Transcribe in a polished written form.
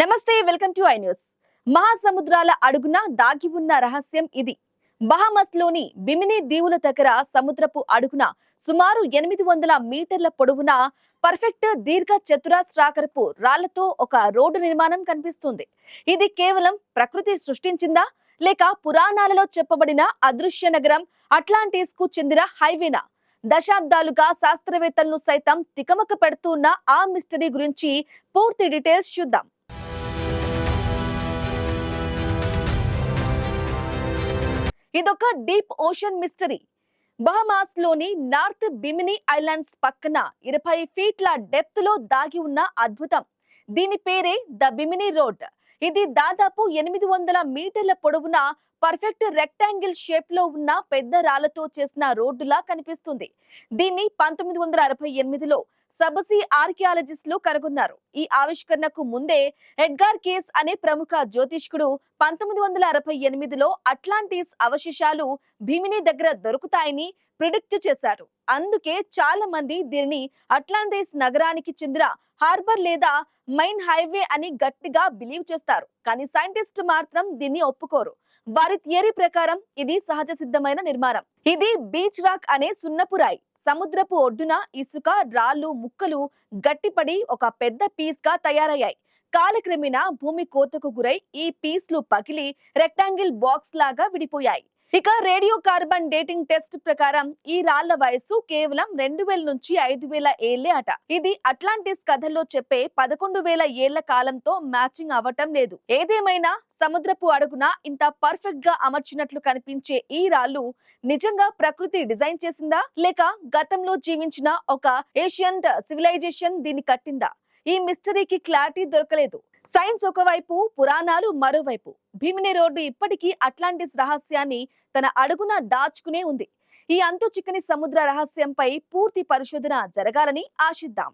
నమస్తే, welcome to I news. మహాసముద్రాల అడుగున దాగి ఉన్న రహస్యం ఇది. బహామస్ లోని బిమిని దీవుల దగ్గర సముద్రపు అడుగున సుమారు 800 మీటర్ల పొడవున పర్ఫెక్ట్ దీర్ఘ చతురస్రాకారపు రాళ్లతో ఒక రోడ్డు నిర్మాణం కనిపిస్తుంది. ఇది కేవలం ప్రకృతి సృష్టించిందా లేక పురాణాలలో చెప్పబడిన అదృశ్య నగరం అట్లాంటిస్ కు చెందిన హైవేనా? దశాబ్దాలుగా శాస్త్రవేత్తలను సైతం తికమక పెడుతున్న ఆ మిస్టరీ గురించి పూర్తి డీటెయిల్స్ చూద్దాం. ఇదొక డీప్ ఓషన్ మిస్టరీ. బహమాస్ లోని నార్త్ బిమిని ఐలాండ్స్ పక్కన 20 ఫీట్ల డెప్త్ లో దాగి ఉన్న అద్భుతం. దీని పేరే ద బిమిని రోడ్. ఇది దాదాపు 800 మీటర్ల పొడవున పర్ఫెక్ట్ రెక్టాంగిల్ షేప్ లో ఉన్న పెద్ద రాళ్లతో చేసిన రోడ్డులా కనిపిస్తుంది. దీన్ని 1968లో సబసీ ఆర్కియాలజిస్టులు కనుగొన్నారు. ఈ ఆవిష్కరణకు ముందే ఎడ్గార్ కేస్ అనే ప్రముఖ జ్యోతిష్కుడు 1968లో అట్లాంటిస్ అవశేషాలు భీమిని దగ్గర దొరుకుతాయని ప్రిడిక్ట్ చేశారు. అందుకే చాలా మంది దీనిని అట్లాంటిస్ నగరానికి చెందిన హార్బర్ లేదా మైన్ హైవే అని గట్టిగా బిలీవ్ చేస్తారు. కానీ సైంటిస్ట్ మాత్రం దీన్ని ఒప్పుకోరు. వారి థియరీ ప్రకారం ఇది సహజ సిద్ధమైన నిర్మాణం. ఇది బీచ్ రాక్ అనే సున్నపురాయి. సముద్రపు ఒడ్డున ఇసుక, రాళ్ళు, ముక్కలు గట్టిపడి ఒక పెద్ద పీస్ గా తయారయ్యాయి. కాలక్రమేణా భూమి కోతకు గురై ఈ పీస్లు పగిలి రెక్టాంగిల్ బాక్స్ లాగా విడిపోయాయి. ఇక రేడియో కార్బన్ డేటింగ్ టెస్ట్ ప్రకారం ఈ రాళ్ల వయసు కేవలం 2000 నుంచి 5000 ఏళ్లే అట. ఇది అట్లాంటిస్ కథల్లో చెప్పే 11,000 ఏళ్ల కాలంతో మ్యాచింగ్ అవ్వటం లేదు. ఏదేమైనా సముద్రపు అడుగున ఇంత పర్ఫెక్ట్ గా అమర్చినట్లు కనిపించే ఈ రాళ్లు నిజంగా ప్రకృతి డిజైన్ చేసిందా లేక గతంలో జీవించిన ఒక ఏషియంట్ సివిలైజేషన్ దీన్ని కట్టిందా? ఈ మిస్టరీకి క్లారిటీ దొరకలేదు. సైన్స్ ఒకవైపు, పురాణాలు మరోవైపు. భీమిని రోడ్డు ఇప్పటికీ అట్లాంటిస్ రహస్యాన్ని తన అడుగున దాచుకునే ఉంది. ఈ అంతు చిక్కని సముద్ర రహస్యంపై పూర్తి పరిశోధన జరగాలని ఆశిద్దాం.